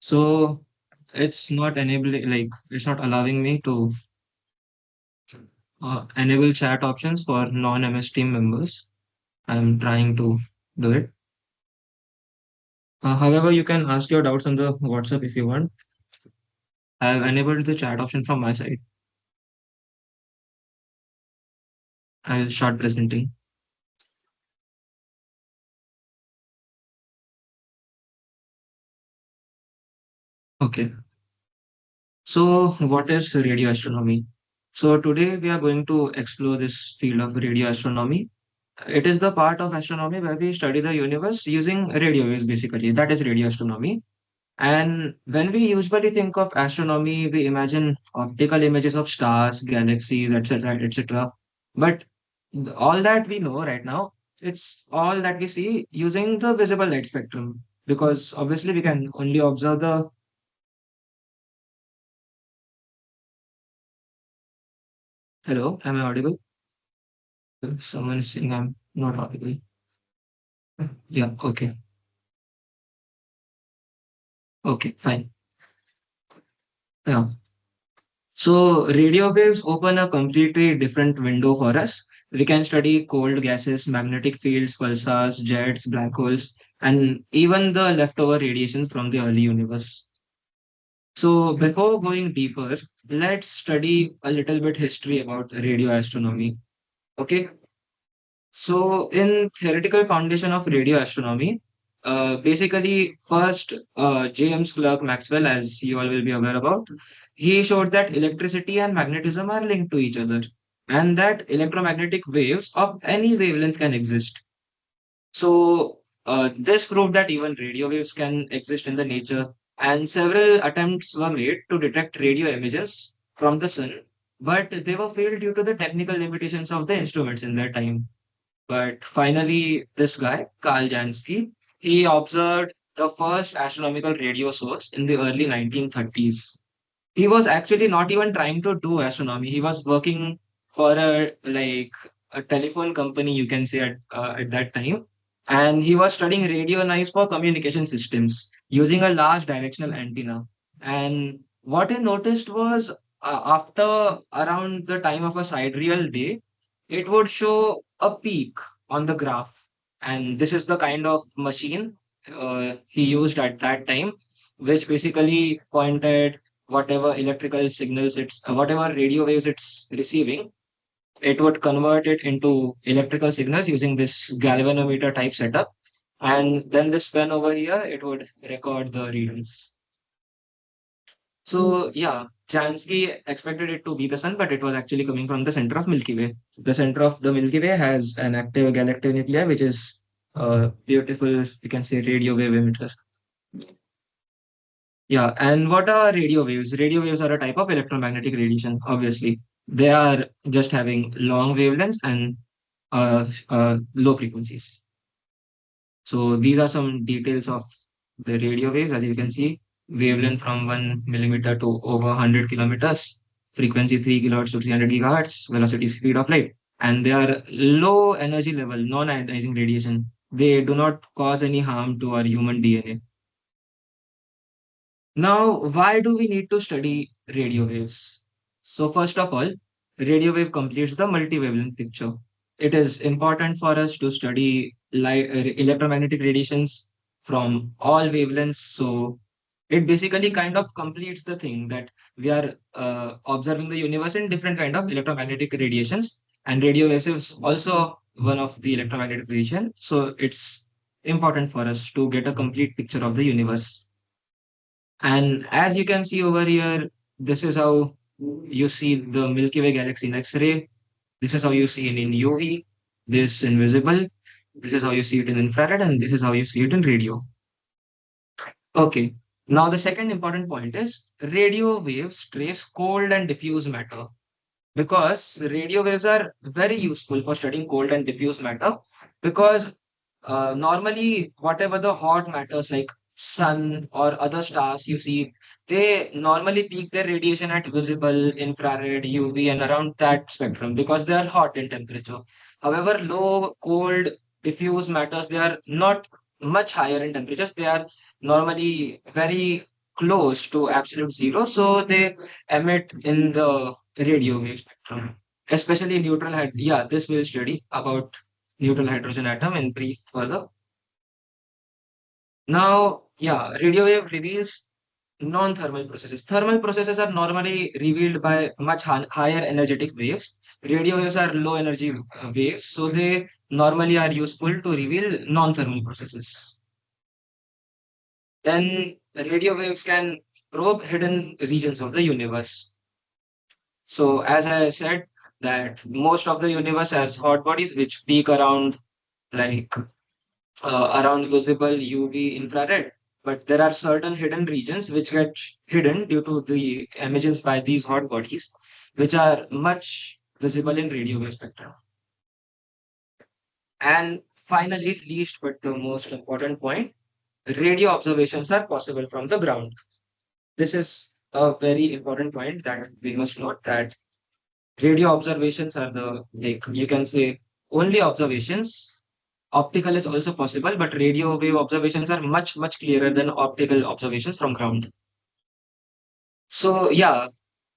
So it's not enabling, like, it's not allowing me to enable chat options for non-MS team members. I'm trying to do it. However, you can ask your doubts on the WhatsApp if you want. I've enabled the chat option from my side. I'll start presenting. Okay. So what is radio astronomy? So today we are going to explore this field of radio astronomy. It is the part of astronomy where we study the universe using radio waves, basically. That is radio astronomy. And when we usually think of astronomy, we imagine optical images of stars, galaxies, etc., etc. But all that we know right now, it's all that we see using the visible light spectrum. Because obviously we can only observe the. Hello, am I audible? Someone is saying I'm not audible. Yeah, okay. Okay, fine. Yeah. So radio waves open a completely different window for us. We can study cold gases, magnetic fields, pulsars, jets, black holes, and even the leftover radiations from the early universe. So before going deeper, let's study a little bit history about radio astronomy. Okay. So in theoretical foundation of radio astronomy, basically first James Clerk Maxwell, as you all will be aware about, he showed that electricity and magnetism are linked to each other, and that electromagnetic waves of any wavelength can exist. So this proved that even radio waves can exist in the nature, and several attempts were made to detect radio emissions from the sun, but they were failed due to the technical limitations of the instruments in that time. But finally, this guy, Karl Jansky, he observed the first astronomical radio source in the early 1930s. He was actually not even trying to do astronomy. He was working for a telephone company, you can say at that time, and he was studying radio noise for communication systems using a large directional antenna. And what he noticed was after around the time of a sidereal day, it would show a peak on the graph. And this is the kind of machine he used at that time, which basically pointed whatever electrical signals whatever radio waves it's receiving, it would convert it into electrical signals using this galvanometer type setup. And then this pen over here, it would record the readings. So yeah, Jansky expected it to be the sun, but it was actually coming from the center of Milky Way. The center of the Milky Way has an active galactic nuclei, which is a beautiful, you can say, radio wave emitter. Yeah, and what are radio waves? Radio waves are a type of electromagnetic radiation, obviously. They are just having long wavelengths and low frequencies. So these are some details of the radio waves. As you can see, wavelength from 1 millimeter to over 100 kilometers, frequency 3 kilohertz to 300 gigahertz, velocity speed of light. And they are low energy level, non-ionizing radiation. They do not cause any harm to our human DNA. Now, why do we need to study radio waves? So, first of all, radio wave completes the multi-wavelength picture. It is important for us to study electromagnetic radiations from all wavelengths. So, it basically kind of completes the thing that we are observing the universe in different kind of electromagnetic radiations, and radio waves is also one of the electromagnetic radiation. So, it's important for us to get a complete picture of the universe. And as you can see over here, this is how you see the Milky Way galaxy in X-ray. This is how you see it in UV. This invisible. This is how you see it in infrared, and this is how you see it in radio. Okay. Now the second important point is radio waves trace cold and diffuse matter, because radio waves are very useful for studying cold and diffuse matter, because normally whatever the hot matters like sun or other stars you see, they normally peak their radiation at visible, infrared, UV, and around that spectrum because they are hot in temperature. However, low, cold, diffuse matters, they are not much higher in temperatures. They are normally very close to absolute zero, so they emit in the radio wave spectrum. Especially neutral yeah, this will study about neutral hydrogen atom in brief further. Now, yeah, radio wave reveals non-thermal processes. Thermal processes are normally revealed by much higher energetic waves. Radio waves are low energy waves, so they normally are useful to reveal non-thermal processes. Then radio waves can probe hidden regions of the universe. So as I said, that most of the universe has hot bodies which peak around like around visible UV infrared. But there are certain hidden regions which get hidden due to the emissions by these hot bodies, which are much visible in radio wave spectrum. And finally, least but the most important point, radio observations are possible from the ground. This is a very important point that we must note that radio observations are the, like, you can say, only observations. Optical is also possible, but radio wave observations are much, much clearer than optical observations from ground. So, yeah,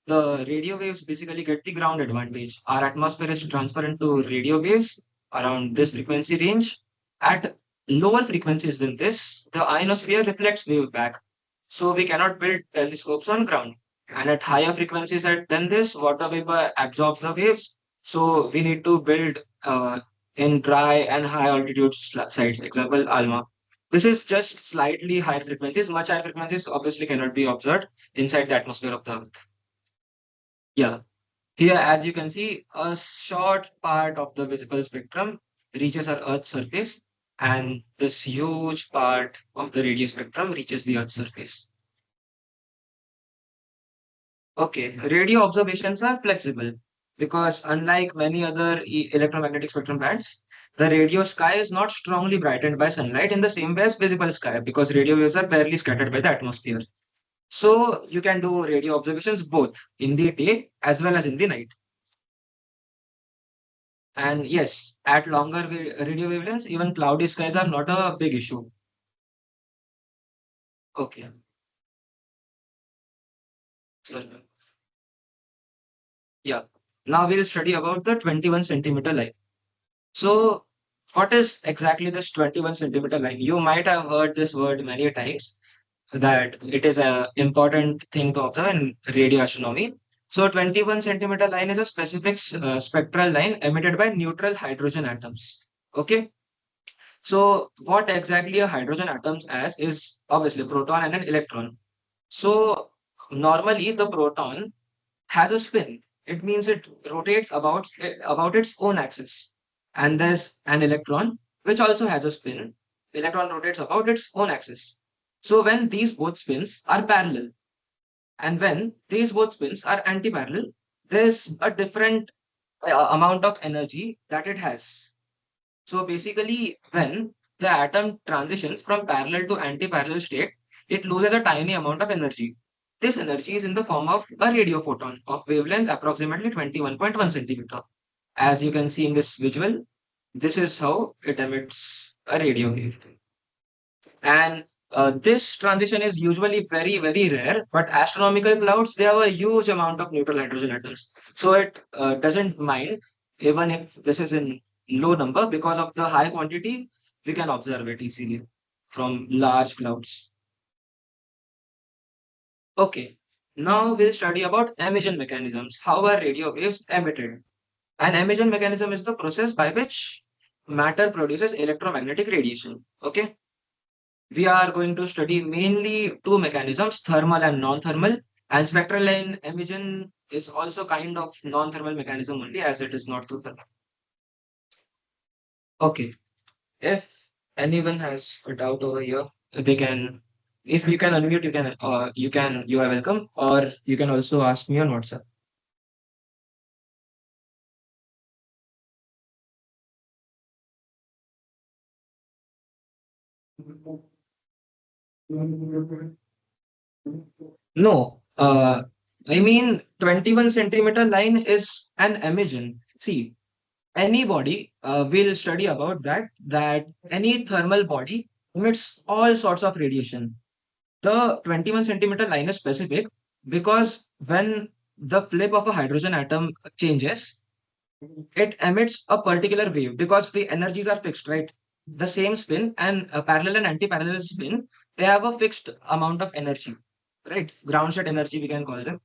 the radio waves basically get the ground advantage. Our atmosphere is transparent to radio waves around this frequency range. At lower frequencies than this, the ionosphere reflects wave back. So we cannot build telescopes on ground. And at higher frequencies than this, water vapor absorbs the waves. So we need to build in dry and high altitude sites, example, Alma. This is just slightly higher frequencies. Much higher frequencies obviously cannot be observed inside the atmosphere of the Earth. Yeah. Here, as you can see, a short part of the visible spectrum reaches our Earth's surface, and this huge part of the radio spectrum reaches the Earth's surface. Okay, radio observations are flexible because unlike many other electromagnetic spectrum bands, the radio sky is not strongly brightened by sunlight in the same way as visible sky because radio waves are barely scattered by the atmosphere. So you can do radio observations both in the day as well as in the night. And yes, at longer radio wavelengths, even cloudy skies are not a big issue. Okay. So, yeah. Now we'll study about the 21 centimeter line. So what is exactly this 21 centimeter line? You might have heard this word many times that it is a important thing to observe in radio astronomy. So 21 centimeter line is a specific spectral line emitted by neutral hydrogen atoms. Okay. So what exactly a hydrogen atoms as is obviously proton and an electron. So normally the proton has a spin. It means it rotates about its own axis. And there's an electron which also has a spin. Electron rotates about its own axis. So when these both spins are parallel and when these both spins are anti-parallel, there's a different amount of energy that it has. So basically, when the atom transitions from parallel to anti-parallel state, it loses a tiny amount of energy. This energy is in the form of a radio photon of wavelength approximately 21.1 centimeter. As you can see in this visual, this is how it emits a radio wave. And this transition is usually very, very rare, but astronomical clouds, they have a huge amount of neutral hydrogen atoms. So it doesn't mind, even if this is in low number, because of the high quantity, we can observe it easily from large clouds. Okay, now we'll study about emission mechanisms. How are radio waves emitted? An emission mechanism is the process by which matter produces electromagnetic radiation. Okay. We are going to study mainly two mechanisms, thermal and non-thermal. And spectral line emission is also kind of non-thermal mechanism only as it is not too thermal. Okay. If anyone has a doubt over here, they can, if you can unmute, you are welcome, or you can also ask me on WhatsApp. No, I mean 21 centimeter line is an emission. See, anybody will study about that any thermal body emits all sorts of radiation. The 21 centimeter line is specific because when the flip of a hydrogen atom changes, it emits a particular wave because the energies are fixed, right? The same spin and a parallel and anti-parallel spin, they have a fixed amount of energy, right? Ground state energy, we can call them.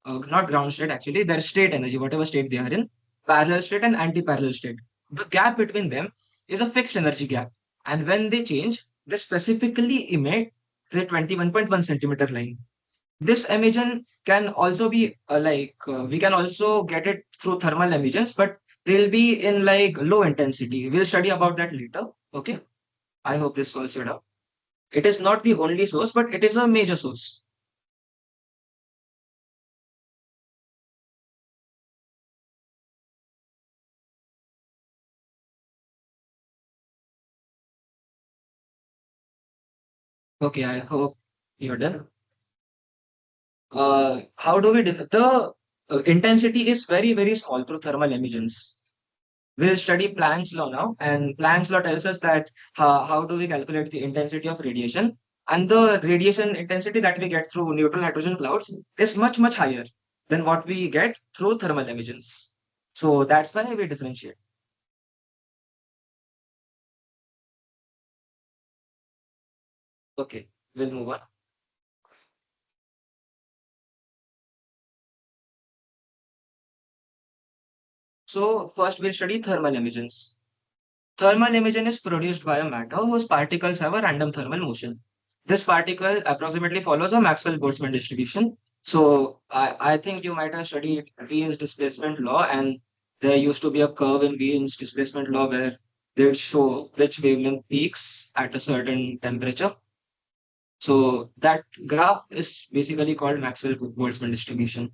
Not ground state, actually, their state energy, whatever state they are in, parallel state and anti-parallel state. The gap between them is a fixed energy gap. And when they change, they specifically emit the 21.1 centimeter line. This emission can also be we can also get it through thermal emissions, but they'll be in like low intensity. We'll study about that later. Okay. I hope this solves it out. It is not the only source, but it is a major source. Okay. I hope you're done. How do we the intensity is very, very small through thermal emissions. We'll study Planck's law now, and Planck's law tells us that how do we calculate the intensity of radiation? And the radiation intensity that we get through neutral hydrogen clouds is much, much higher than what we get through thermal emissions. So that's why we differentiate. Okay, we'll move on. So first we'll study thermal emissions. Thermal emission is produced by a matter whose particles have a random thermal motion. This particle approximately follows a Maxwell-Boltzmann distribution. So I think you might have studied Wien's displacement law, and there used to be a curve in Wien's displacement law where they would show which wavelength peaks at a certain temperature. So that graph is basically called Maxwell-Boltzmann distribution.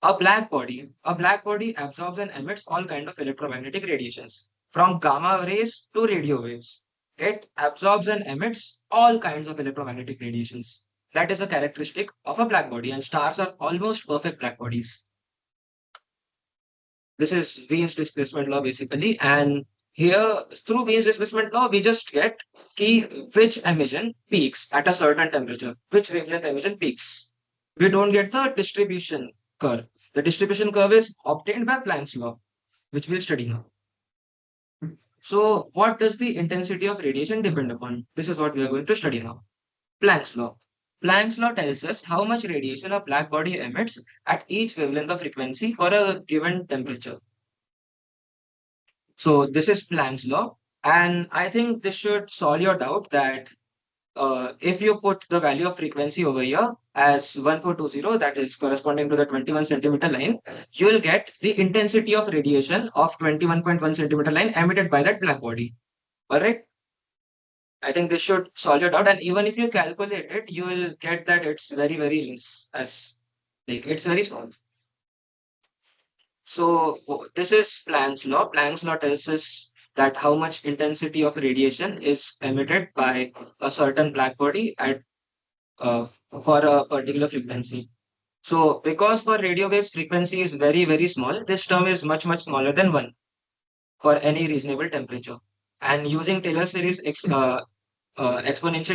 A black body absorbs and emits all kind of electromagnetic radiations, from gamma rays to radio waves. It absorbs and emits all kinds of electromagnetic radiations. That is a characteristic of a black body, and stars are almost perfect black bodies. This is Wien's displacement law basically, and here through Wien's displacement law, we just get key which emission peaks at a certain temperature, which wavelength emission peaks. We don't get the distribution curve. The distribution curve is obtained by Planck's law, which we'll study now. So, what does the intensity of radiation depend upon? This is what we are going to study now. Planck's law. Planck's law tells us how much radiation a black body emits at each wavelength of frequency for a given temperature. So, this is Planck's law. And I think this should solve your doubt that if you put the value of frequency over here as 1420, that is corresponding to the 21 centimeter line, you will get the intensity of radiation of 21.1 centimeter line emitted by that black body. All right. I think this should solve your doubt. And even if you calculate it, you will get that it's very, very less as like it's very small. So this is Planck's law. Planck's law tells us that how much intensity of radiation is emitted by a certain black body at uh, for a particular frequency. So because for radio waves frequency is very, very small, this term is much, much smaller than 1 for any reasonable temperature. And using Taylor series exponential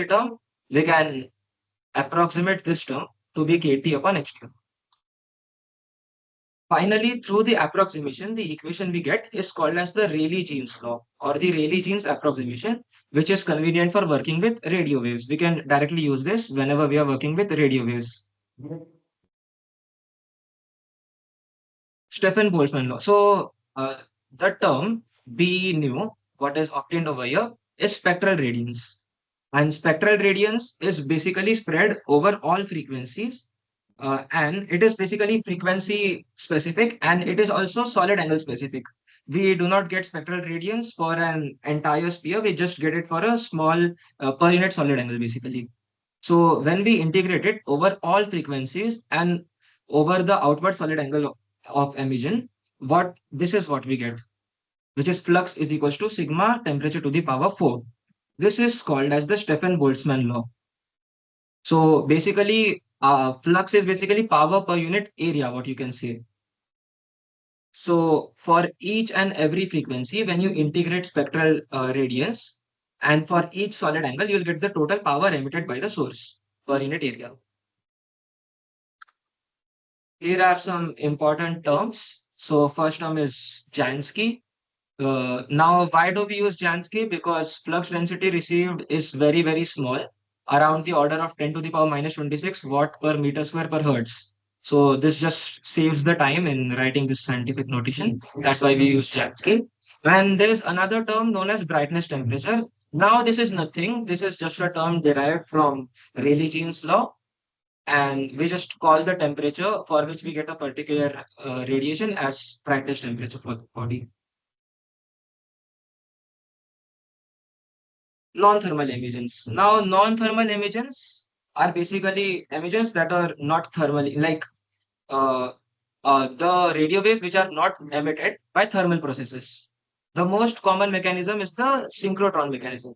term, we can approximate this term to be kT upon h². Finally, through the approximation, the equation we get is called as the Rayleigh-Jeans law or the Rayleigh-Jeans approximation, which is convenient for working with radio waves. We can directly use this whenever we are working with radio waves. Stefan Boltzmann law. So the term B nu, what is obtained over here, is spectral radiance. And spectral radiance is basically spread over all frequencies. And it is basically frequency specific and it is also solid angle specific. We do not get spectral radiance for an entire sphere. We just get it for a small per unit solid angle basically. So when we integrate it over all frequencies and over the outward solid angle of emission, what this is what we get, which is flux is equals to sigma temperature to the power 4. This is called as the Stefan Boltzmann law. So basically, flux is basically power per unit area, what you can say. So for each and every frequency, when you integrate spectral radiance, And for each solid angle, you'll get the total power emitted by the source per unit area. Here are some important terms. So first term is Jansky. Now, why do we use Jansky? Because flux density received is very, very small, around the order of 10 to the power minus 26 watt per meter square per hertz. So this just saves the time in writing this scientific notation. That's why we use Jansky. And there is another term known as brightness temperature. Now, this is nothing. This is just a term derived from Rayleigh-Jean's law, and we just call the temperature for which we get a particular radiation as brightness temperature for the body. Non-thermal emissions. Now, non-thermal emissions are basically emissions that are not thermally, like uh, the radio waves which are not emitted by thermal processes. The most common mechanism is the synchrotron mechanism.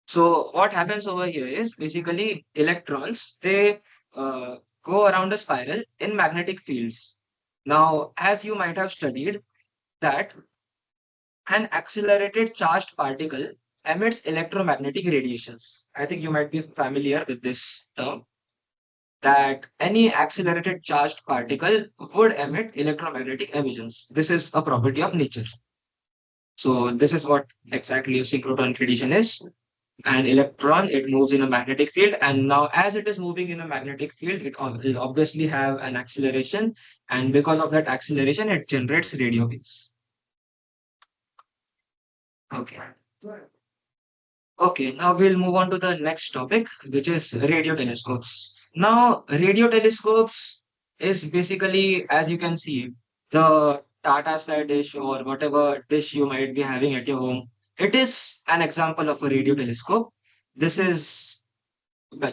So what happens over here is basically electrons, they uh, go around a spiral in magnetic fields. Now, as you might have studied, that an accelerated charged particle emits electromagnetic radiations. I think you might be familiar with this term, that any accelerated charged particle would emit electromagnetic emissions. This is a property of nature. So this is what exactly a synchrotron radiation is. An electron, it moves in a magnetic field, and now as it is moving in a magnetic field, it will obviously have an acceleration, and because of that acceleration, it generates radio waves. Okay. Okay, now we'll move on to the next topic, which is radio telescopes. Now, radio telescopes is basically, as you can see, the Tata Sky dish or whatever dish you might be having at your home. It is an example of a radio telescope. This is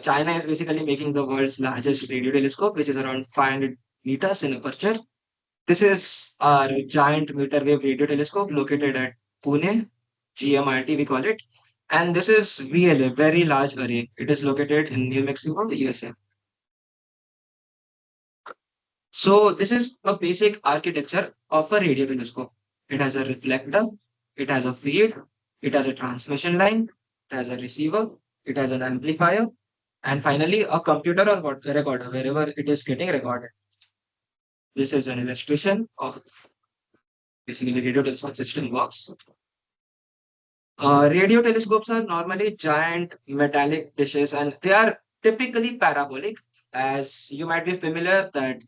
China is basically making the world's largest radio telescope, which is around 500 meters in aperture. This is our giant meter wave radio telescope located at Pune, GMRT we call it. And this is VLA, very large array. It is located in New Mexico, USA. So this is a basic architecture of a radio telescope. It has a reflector, it has a feed, it has a transmission line, it has a receiver, it has an amplifier, and finally a computer or recorder wherever it is getting recorded. This is an illustration of basically radio telescope system works. Radio telescopes are normally giant metallic dishes and they are typically parabolic. As you might be familiar that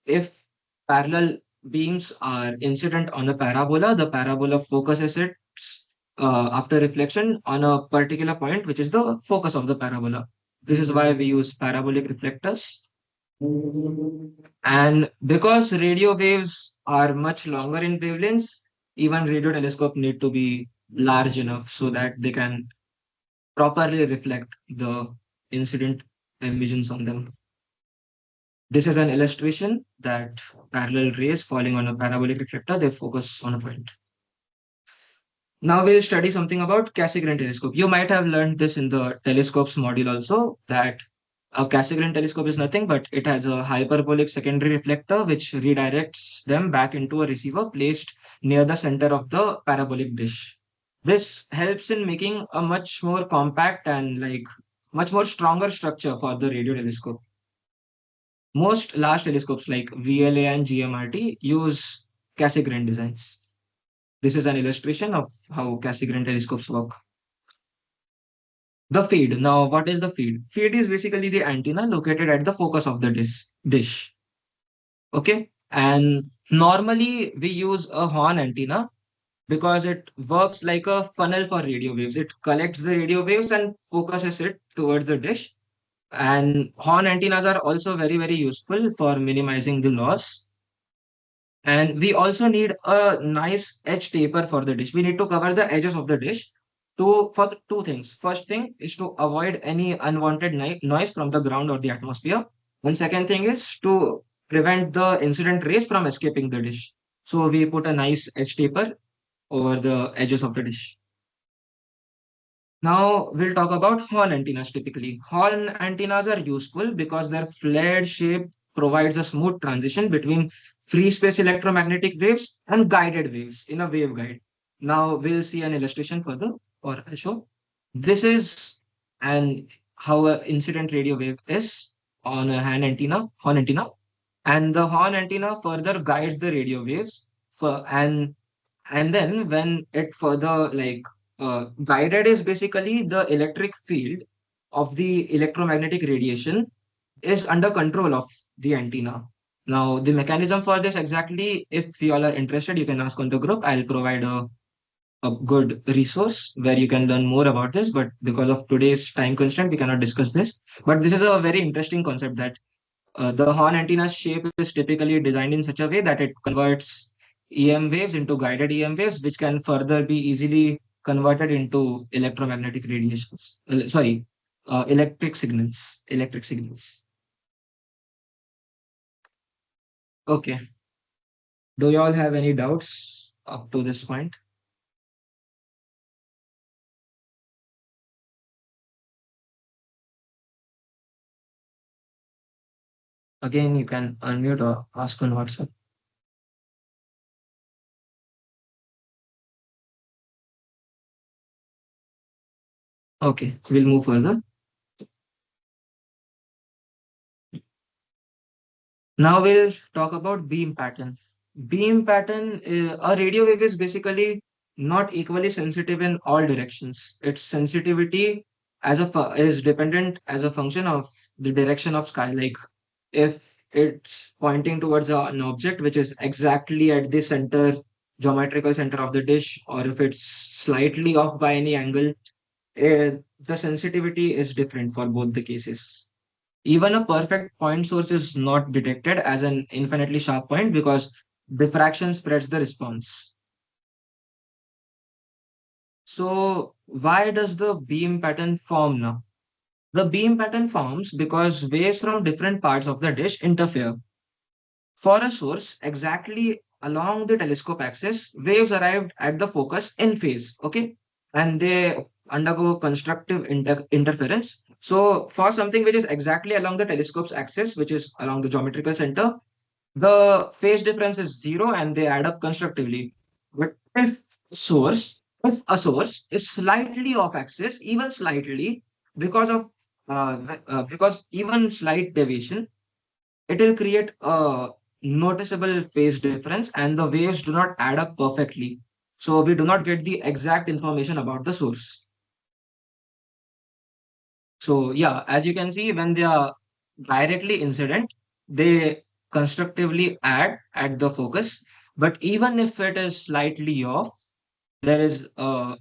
if parallel beams are incident on a parabola, the parabola focuses it after reflection on a particular point, which is the focus of the parabola. This is why we use parabolic reflectors. And because radio waves are much longer in wavelengths, even radio telescope need to be large enough so that they can properly reflect the incident emissions on them. This is an illustration that parallel rays falling on a parabolic reflector, they focus on a point. Now we'll study something about Cassegrain telescope. You might have learned this in the telescopes module also, that a Cassegrain telescope is nothing but it has a hyperbolic secondary reflector which redirects them back into a receiver placed near the center of the parabolic dish. This helps in making a much more compact and like much more stronger structure for the radio telescope. Most large telescopes like VLA and GMRT use Cassegrain designs. This is an illustration of how Cassegrain telescopes work. The feed. Now, what is the feed? Feed is basically the antenna located at the focus of the dish. Okay. And normally we use a horn antenna because it works like a funnel for radio waves. It collects the radio waves and focuses it towards the dish. And horn antennas are also very, very useful for minimizing the loss. And we also need a nice edge taper for the dish. We need to cover the edges of the dish for the two things. First thing is to avoid any unwanted noise from the ground or the atmosphere. And second thing is to prevent the incident rays from escaping the dish. So we put a nice edge taper over the edges of the dish. Now we'll talk about horn antennas typically. Horn antennas are useful because their flared shape provides a smooth transition between free space electromagnetic waves and guided waves in a waveguide. Now we'll see an illustration further. or I'll show. This is an how a incident radio wave is on a horn antenna, and the horn antenna further guides the radio waves for and then when it further guided is basically the electric field of the electromagnetic radiation is under control of the antenna. Now, the mechanism for this exactly, if you all are interested, you can ask on the group. I'll provide a good resource where you can learn more about this. But because of today's time constraint, we cannot discuss this. But this is a very interesting concept that the horn antenna's shape is typically designed in such a way that it converts EM waves into guided EM waves, which can further be easily converted into electromagnetic radiations. Electric signals. Electric signals. Okay. Do you all have any doubts up to this point? Again, you can unmute or ask on WhatsApp. Okay, we'll move further. Now we'll talk about beam pattern. Beam pattern, a radio wave is basically not equally sensitive in all directions. Its sensitivity is dependent as a function of the direction of sky. Like if it's pointing towards an object which is exactly at the center, geometrical center of the dish, or if it's slightly off by any angle, the sensitivity is different for both the cases. Even a perfect point source is not detected as an infinitely sharp point because diffraction spreads the response. So, why does the beam pattern form now? The beam pattern forms because waves from different parts of the dish interfere. For a source exactly along the telescope axis, waves arrived at the focus in phase, okay? And they undergo constructive interference. So, for something which is exactly along the telescope's axis, which is along the geometrical center, the phase difference is zero and they add up constructively. But if a source is slightly off axis, even slightly, because of because even slight deviation, it will create a noticeable phase difference and the waves do not add up perfectly. So we do not get the exact information about the source. So yeah, as you can see, when they are directly incident, they constructively add at the focus. But even if it is slightly off, there is a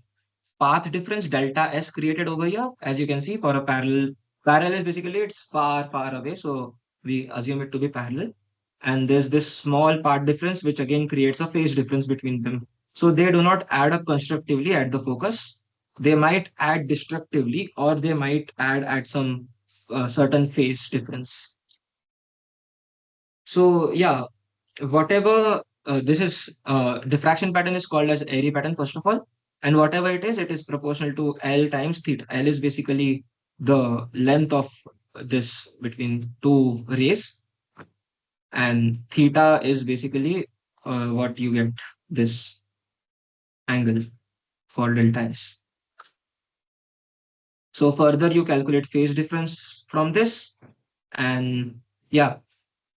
path difference delta S created over here. As you can see, for a parallel is basically it's far, far away. So we assume it to be parallel. And there's this small part difference, which again creates a phase difference between them. So they do not add up constructively at the focus. They might add destructively, or they might add at some certain phase difference. So yeah, whatever this is, diffraction pattern is called as Airy pattern first of all, and whatever it is proportional to L times theta. L is basically the length of this between two rays, and theta is basically what you get this angle for delta S. So further you calculate phase difference from this, and yeah,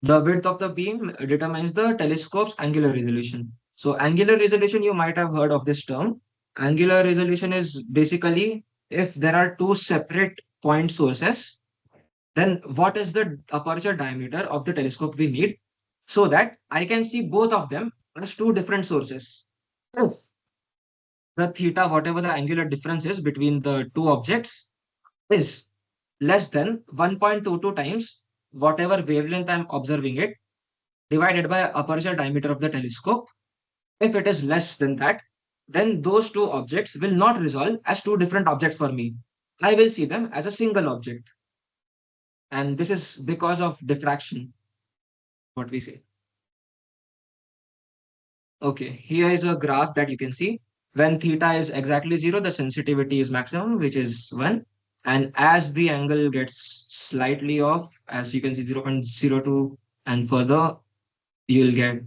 the width of the beam determines the telescope's angular resolution. So angular resolution, you might have heard of this term. Angular resolution is basically if there are two separate point sources, then what is the aperture diameter of the telescope we need so that I can see both of them as two different sources. If the theta, whatever the angular difference is between the two objects, is less than 1.22 times whatever wavelength I'm observing it divided by aperture diameter of the telescope. If it is less than that, then those two objects will not resolve as two different objects for me. I will see them as a single object. And this is because of diffraction, what we say. Okay, here is a graph that you can see. When theta is exactly zero, the sensitivity is maximum, which is 1. And as the angle gets slightly off, as you can see 0.02 and further, you'll get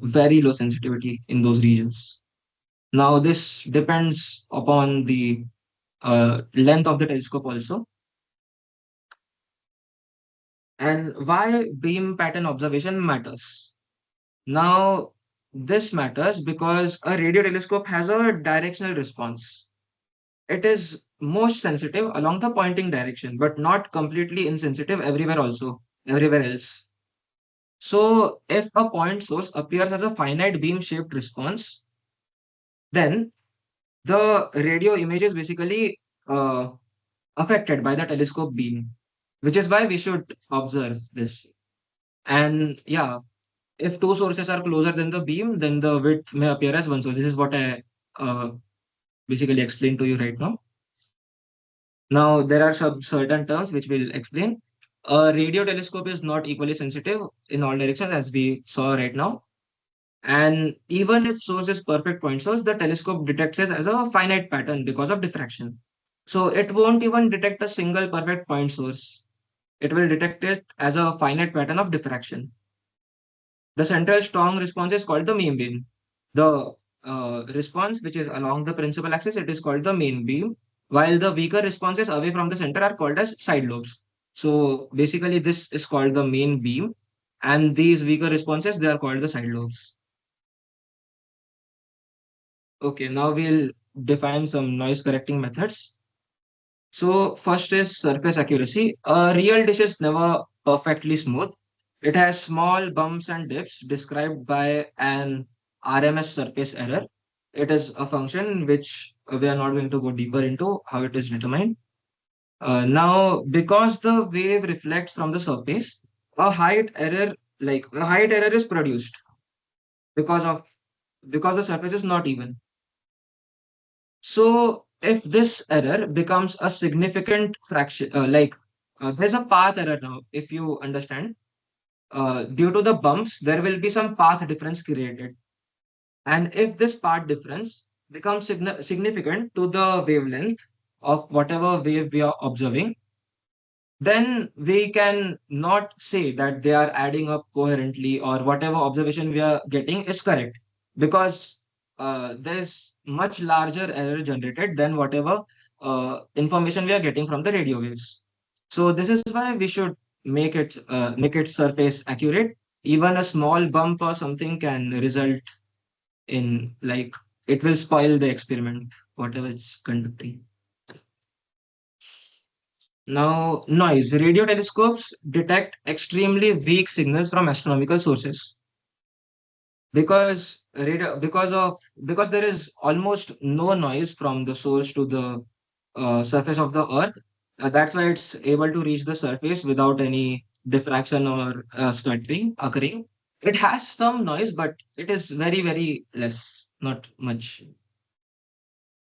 very low sensitivity in those regions. Now, this depends upon the length of the telescope also, and why beam pattern observation matters. Now, this matters because a radio telescope has a directional response. It is most sensitive along the pointing direction, but not completely insensitive everywhere also, everywhere else. So, if a point source appears as a finite beam shaped response, then the radio image is basically uh, affected by the telescope beam, which is why we should observe this. And yeah, if two sources are closer than the beam, then the width may appear as one source. This is what I uh, basically explained to you right now. Now, there are some certain terms which we'll explain. A radio telescope is not equally sensitive in all directions, as we saw right now. And even if source is perfect point source, the telescope detects it as a finite pattern because of diffraction. So it won't even detect a single perfect point source. It will detect it as a finite pattern of diffraction. The central strong response is called the main beam. The response which is along the principal axis, it is called the main beam, while the weaker responses away from the center are called as side lobes. So basically, this is called the main beam, and these weaker responses they are called the side lobes. Okay, now we'll define some noise correcting methods. So first is surface accuracy. A real dish is never perfectly smooth. It has small bumps and dips described by an RMS surface error. It is a function which we are not going to go deeper into how it is determined. Now, because the wave reflects from the surface, a height error, like a height error is produced because of because the surface is not even. So if this error becomes a significant fraction, there's a path error now, if you understand, due to the bumps, there will be some path difference created. And if this path difference becomes significant to the wavelength of whatever wave we are observing, then we can not say that they are adding up coherently or whatever observation we are getting is correct because there's much larger error generated than whatever information we are getting from the radio waves. So this is why we should make it surface accurate. Even a small bump or something can result in like it will spoil the experiment, whatever it's conducting. Now, noise. Radio telescopes detect extremely weak signals from astronomical sources because there is almost no noise from the source to the surface of the Earth. That's why it's able to reach the surface without any diffraction or stuttering occurring. It has some noise, but it is very, very less, not much.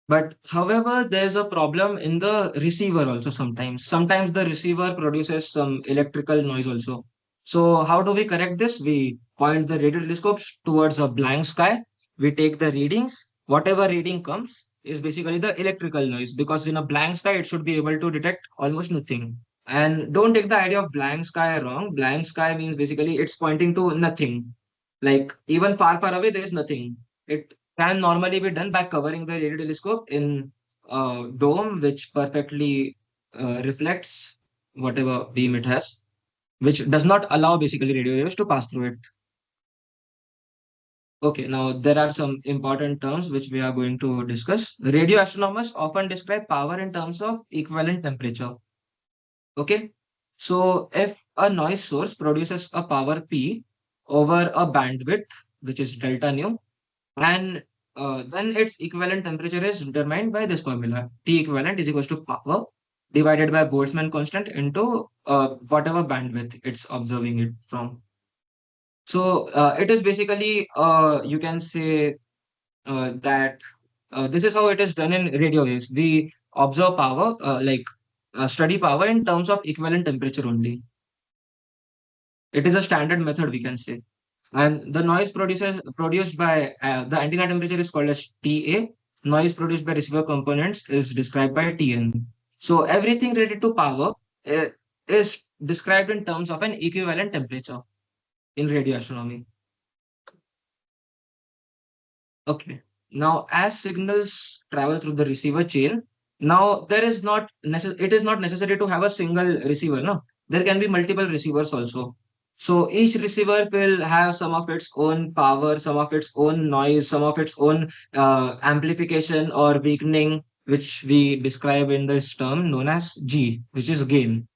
But however, there's a problem in the receiver also sometimes. Sometimes the receiver produces some electrical noise also. So how do we correct this? We point the radio telescopes towards a blank sky. We take the readings. Whatever reading comes is basically the electrical noise because in a blank sky, it should be able to detect almost nothing. And don't take the idea of blank sky wrong. Blank sky means basically it's pointing to nothing. Like even far, far away, there is nothing. It can normally be done by covering the radio telescope in a dome which perfectly reflects whatever beam it has, which does not allow basically radio waves to pass through it. Okay, now there are some important terms which we are going to discuss. Radio astronomers often describe power in terms of equivalent temperature. Okay, so if a noise source produces a power P over a bandwidth, which is delta nu, and then its equivalent temperature is determined by this formula. T equivalent is equals to power divided by Boltzmann constant into whatever bandwidth it's observing it from. So it is basically, you can say that this is how it is done in radio waves. We observe power, study power in terms of equivalent temperature only. It is a standard method, we can say. And the noise produced by the antenna temperature is called as TA. Noise produced by receiver components is described by TN. So everything related to power uh, is described in terms of an equivalent temperature in radio astronomy. Okay. Now, as signals travel through the receiver chain, now there is not it is not necessary to have a single receiver. No, there can be multiple receivers also. So each receiver will have some of its own power, some of its own noise, some of its own amplification or weakening, which we describe in this term known as G, which is gain.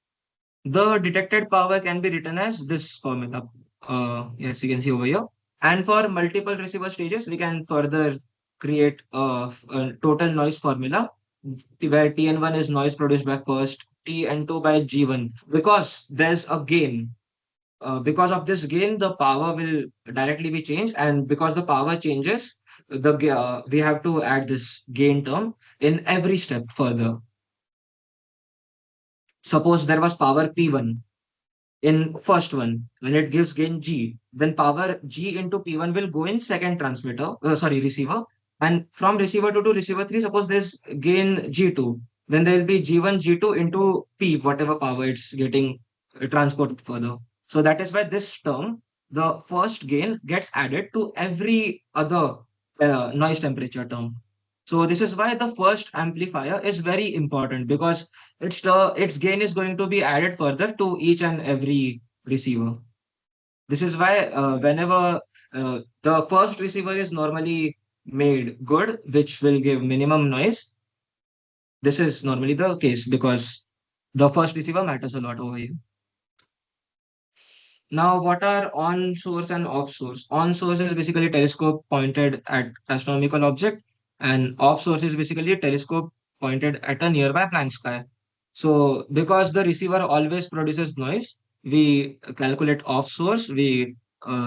The detected power can be written as this formula. Yes, you can see over here. And for multiple receiver stages, we can further create a total noise formula where Tn1 is noise produced by first, Tn2 by G1. Because there's a gain. Because of this gain, the power will directly be changed. And because the power changes, we have to add this gain term in every step further. Suppose there was power P1 in first one when it gives gain G, then power G into P1 will go in second transmitter, sorry, receiver. And from receiver 2 to receiver 3, suppose there's gain G2, then there will be G1, G2 into P, whatever power it's getting transported further. So that is why this term, the first gain gets added to every other noise temperature term. So this is why the first amplifier is very important because its gain is going to be added further to each and every receiver. This is why whenever the first receiver is normally made good, which will give minimum noise, this is normally the case because the first receiver matters a lot over here. Now, what are on source and off source? On source is basically telescope pointed at astronomical object, and off source is basically a telescope pointed at a nearby blank sky. So, because the receiver always produces noise, we calculate off source, we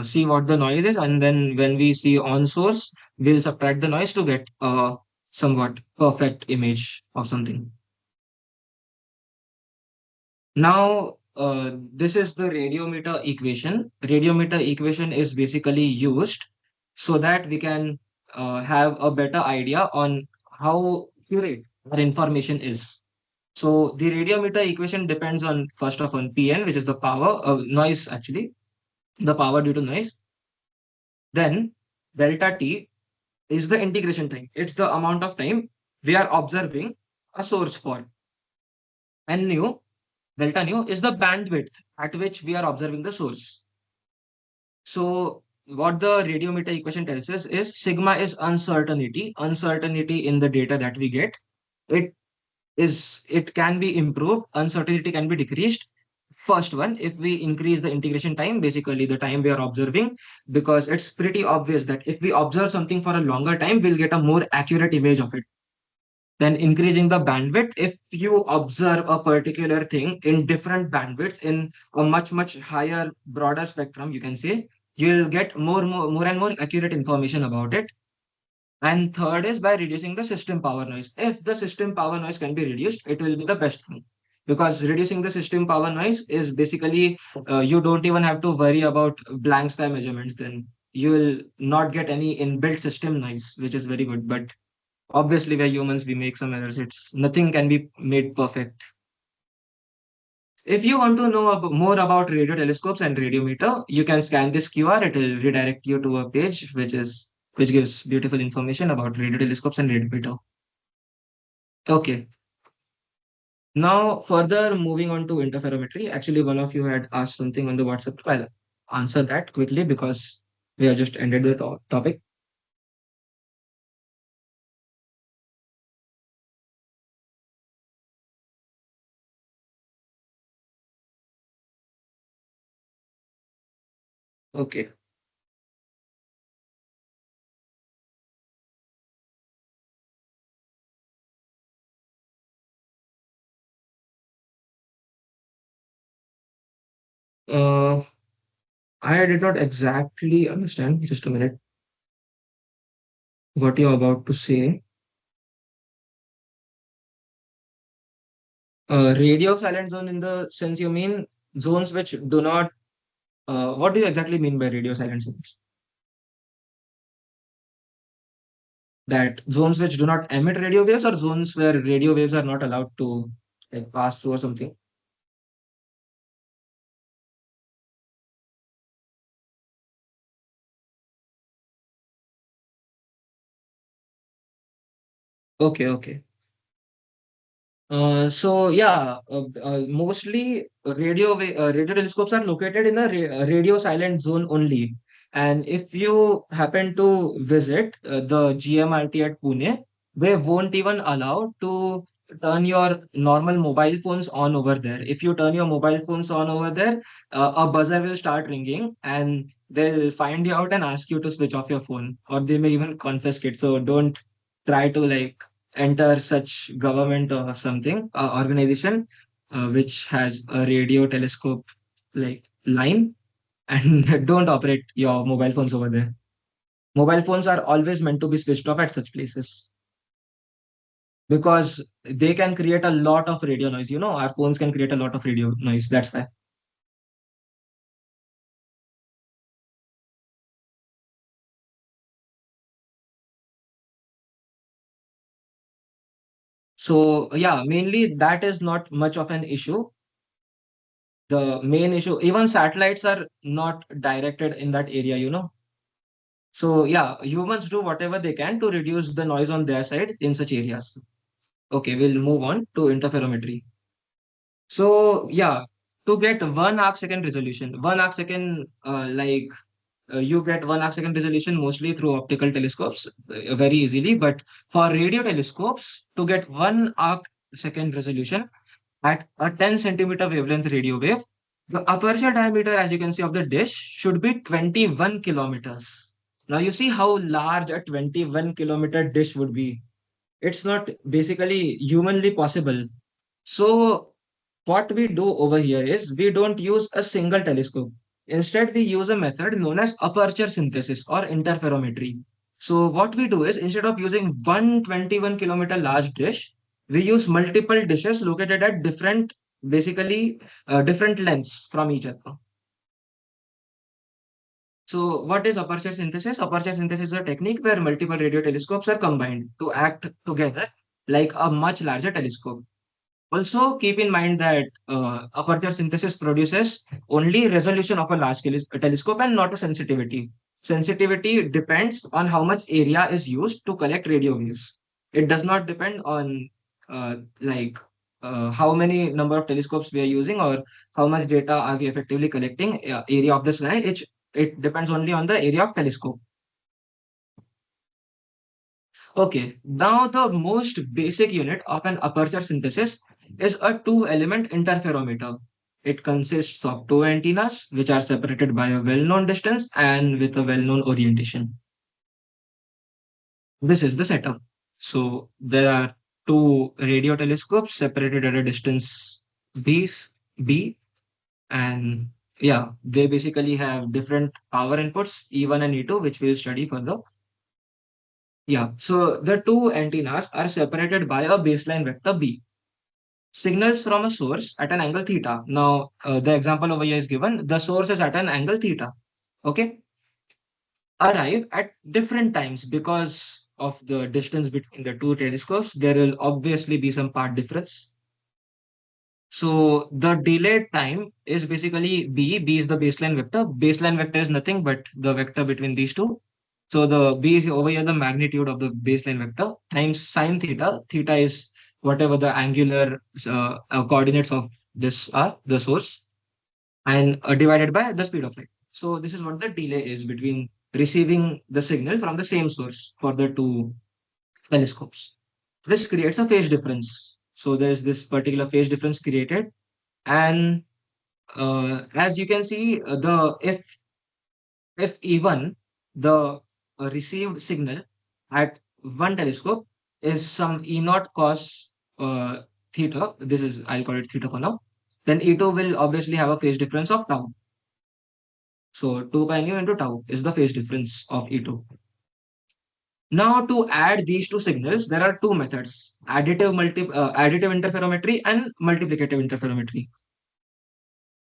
see what the noise is, and then when we see on source, we'll subtract the noise to get a somewhat perfect image of something. Now, this is the radiometer equation. Radiometer equation is basically used so that we can have a better idea on how accurate our information is. So the radiometer equation depends on first of on Pn, which is the power noise actually, the power due to noise. Then delta T is the integration time. It's the amount of time we are observing a source for. And nu, delta nu is the bandwidth at which we are observing the source. So what the radiometer equation tells us is sigma is uncertainty, uncertainty in the data that we get. It it can be improved, uncertainty can be decreased. First one, if we increase the integration time, basically the time we are observing, because it's pretty obvious that if we observe something for a longer time, we'll get a more accurate image of it. Then increasing the bandwidth, if you observe a particular thing in different bandwidths in a much higher broader spectrum, you can say, you'll get more and more accurate information about it. And third is by reducing the system power noise. If the system power noise can be reduced, it will be the best thing, because reducing the system power noise is basically you don't even have to worry about blank sky measurements. Then you will not get any inbuilt system noise, which is very good. But obviously, we're humans, we make some errors. It's nothing can be made perfect. If you want to know more about radio telescopes and radiometer, you can scan this QR. It will redirect you to a page which gives beautiful information about radio telescopes and radiometer. Okay. Now, further moving on to interferometry. Actually, one of you had asked something on the WhatsApp. I'll answer that quickly because we have just ended the topic. Okay. Uh, I did not exactly understand. Just a minute. What you're about to say. Radio silent zone in the sense you mean zones which do not. What do you exactly mean by radio silent zones? That zones which do not emit radio waves or zones where radio waves are not allowed to like pass through or something? Okay, okay. So yeah, mostly radio telescopes are located in a radio silent zone only. And if you happen to visit the GMRT at Pune, they won't even allow to turn your normal mobile phones on over there. If you turn your mobile phones on over there, a buzzer will start ringing and they'll find you out and ask you to switch off your phone, or they may even confiscate. So don't try to like enter such government or something organization which has a radio telescope like line, and don't operate your mobile phones over there. Mobile phones are always meant to be switched off at such places because they can create a lot of radio noise. You know, our phones can create a lot of radio noise. That's why. So yeah, mainly that is not much of an issue. The main issue, even satellites are not directed in that area, you know. So yeah, humans do whatever they can to reduce the noise on their side in such areas. Okay, we'll move on to interferometry. So yeah, to get 1 arc second resolution, 1 arc second, you get 1 arc second resolution mostly through optical telescopes very easily. But for radio telescopes, to get 1 arc second resolution at a 10 centimeter wavelength radio wave, the aperture diameter, as you can see, of the dish should be 21 kilometers. Now you see how large a 21-kilometer dish would be. It's not basically humanly possible. So what we do over here is we don't use a single telescope. Instead, we use a method known as aperture synthesis or interferometry. So what we do is instead of using one 21-kilometer large dish, we use multiple dishes located at basically different lengths from each other. So what is aperture synthesis? Aperture synthesis is a technique where multiple radio telescopes are combined to act together like a much larger telescope. Also, keep in mind that aperture synthesis produces only resolution of a large telescope and not a sensitivity. Sensitivity depends on how much area is used to collect radio waves. It does not depend on like how many number of telescopes we are using or how much data are we effectively collecting area of the sky. It depends only on the area of telescope. Okay, now the most basic unit of an aperture synthesis is a two-element interferometer. It consists of two antennas which are separated by a well-known distance and with a well-known orientation. This is the setup. So there are two radio telescopes separated at a distance b, b, and yeah, they basically have different power inputs, E1 and E2, which we'll study further. Yeah, so the two antennas are separated by a baseline vector b. Signals from a source at an angle theta. Now, the example over here is given. The source is at an angle theta. Okay, arrive at different times because of the distance between the two telescopes. There will obviously be some part difference. So the delayed time is basically b. B is the baseline vector. Baseline vector is nothing but the vector between these two. So the b is over here the magnitude of the baseline vector times sine theta. Theta is whatever the angular coordinates of this are, the source, and divided by the speed of light. So this is what the delay is between receiving the signal from the same source for the two telescopes. This creates a phase difference. So there's this particular phase difference created, and as you can see, the if even the received signal at one telescope is some E naught cos theta, this is, I'll call it theta for now, then E2 will obviously have a phase difference of tau. So 2 pi nu into tau is the phase difference of E2. Now to add these two signals, there are two methods, additive interferometry and multiplicative interferometry.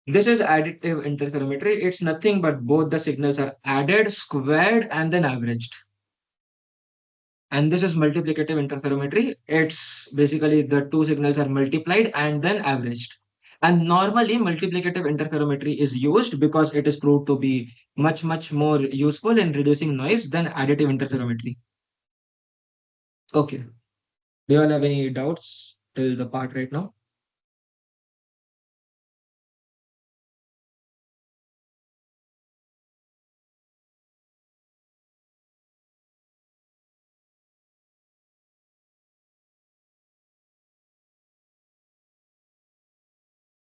This is additive interferometry. It's nothing but both the signals are added, squared, and then averaged. And this is multiplicative interferometry. It's basically the two signals are multiplied and then averaged. And normally multiplicative interferometry is used because it is proved to be much, much more useful in reducing noise than additive interferometry. Okay. Do you all have any doubts till the part right now?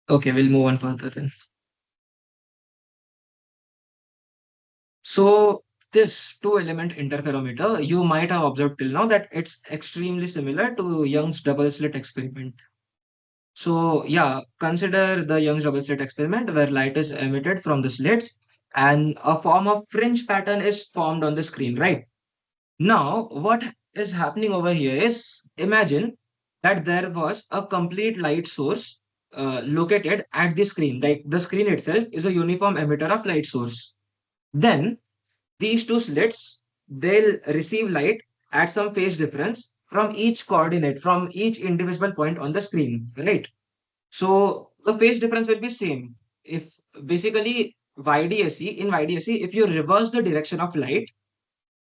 Okay, we'll move on further then. So this two-element interferometer, you might have observed till now that it's extremely similar to Young's double slit experiment. So yeah, consider the Young's double slit experiment where light is emitted from the slits and a form of fringe pattern is formed on the screen, right? Now, what is happening over here is imagine that there was a complete light source located at the screen. Like the screen itself is a uniform emitter of light source. Then these two slits, they'll receive light at some phase difference from each coordinate, from each individual point on the screen, right? So the phase difference will be same. If basically in YDSC, if you reverse the direction of light,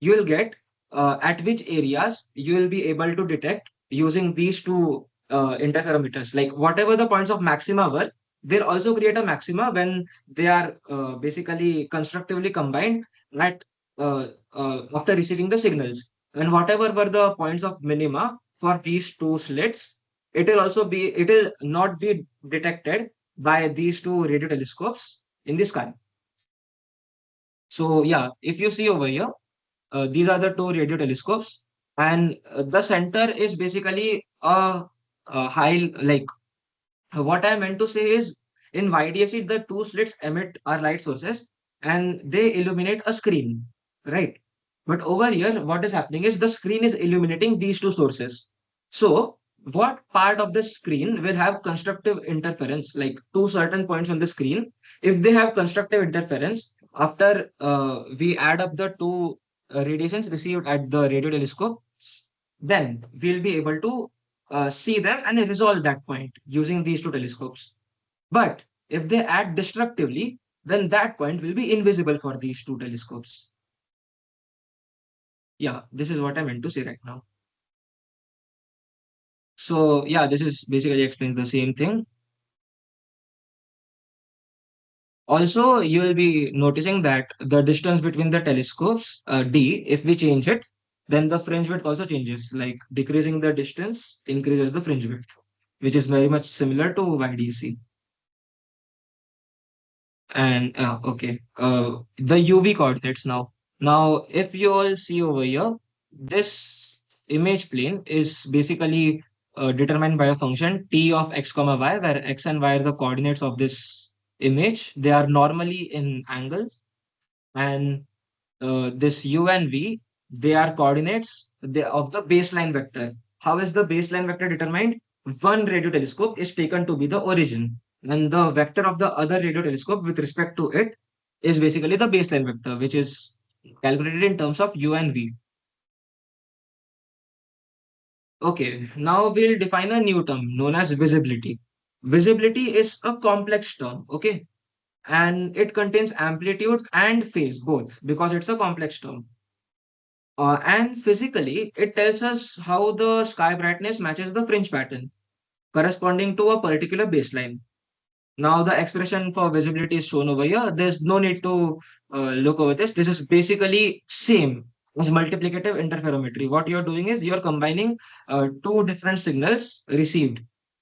you will get at which areas you will be able to detect using these two interferometers. Like whatever the points of maxima were, they'll also create a maxima when they are basically constructively combined at after receiving the signals. And whatever were the points of minima for these two slits, it will not be detected by these two radio telescopes in the sky. So yeah, if you see over here, these are the two radio telescopes, and the center is basically a high. Like what I meant to say is, in YDSC, the two slits emit our light sources, and they illuminate a screen, right? But over here, what is happening is the screen is illuminating these two sources. So, what part of the screen will have constructive interference, like two certain points on the screen? If they have constructive interference, after we add up the two radiations received at the radio telescope, then we'll be able to see them and resolve that point using these two telescopes. But if they act destructively, then that point will be invisible for these two telescopes. Yeah, this is what I meant to say right now. So yeah, this is basically explains the same thing. Also, you will be noticing that the distance between the telescopes, d, if we change it, then the fringe width also changes. Like decreasing the distance increases the fringe width, which is very much similar to YDC. And okay, the UV coordinates now. Now, if you all see over here, this image plane is basically determined by a function t of x comma y, where x and y are the coordinates of this image. They are normally in angles, and this u and v, they are coordinates of the baseline vector. How is the baseline vector determined? One radio telescope is taken to be the origin, and the vector of the other radio telescope with respect to it is basically the baseline vector, which is calculated in terms of u and v. Okay, now we'll define a new term known as visibility. Visibility is a complex term, okay, and it contains amplitude and phase both because it's a complex term. And physically, it tells us how the sky brightness matches the fringe pattern corresponding to a particular baseline. Now, the expression for visibility is shown over here. There's no need to look over this. This is basically same as multiplicative interferometry. What you're doing is you're combining two different signals received.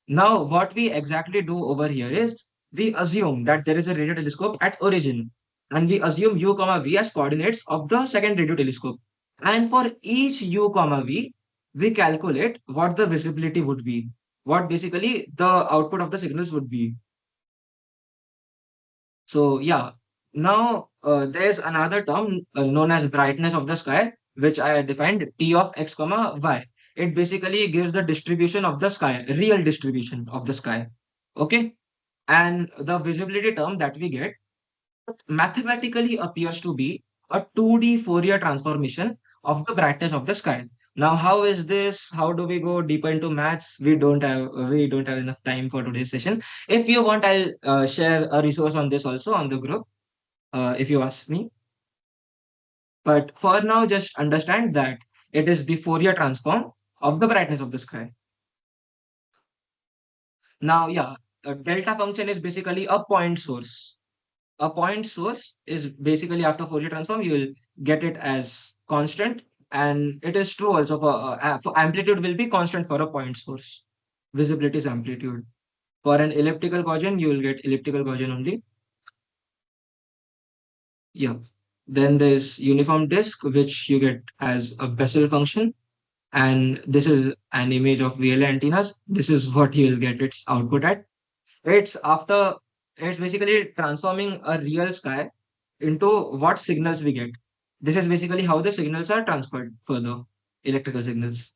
Now, what we exactly do over here is we assume that there is a radio telescope at origin, and we assume u comma v as coordinates of the second radio telescope. And for each u comma v, we calculate what the visibility would be, what basically the output of the signals would be. So yeah, now there's another term known as brightness of the sky, which I defined T of x comma y. It basically gives the distribution of the sky, real distribution of the sky. Okay, and the visibility term that we get mathematically appears to be a 2D Fourier transformation of the brightness of the sky. Now, how is this? How do we go deeper into maths? We don't have enough time for today's session. If you want, I'll share a resource on this also on the group. If you ask me. But for now, just understand that it is the Fourier transform of the brightness of the sky. Now, yeah, a delta function is basically a point source. A point source is basically after Fourier transform, you will get it as constant. And it is true also for amplitude will be constant for a point source. Visibility is amplitude. For an elliptical Gaussian, you will get elliptical Gaussian only. Yeah. Then there's uniform disk, which you get as a Bessel function. And this is an image of VLA antennas. This is what you will get its output at. It's after, it's basically transforming a real sky into what signals we get. This is basically how the signals are transferred further, electrical signals.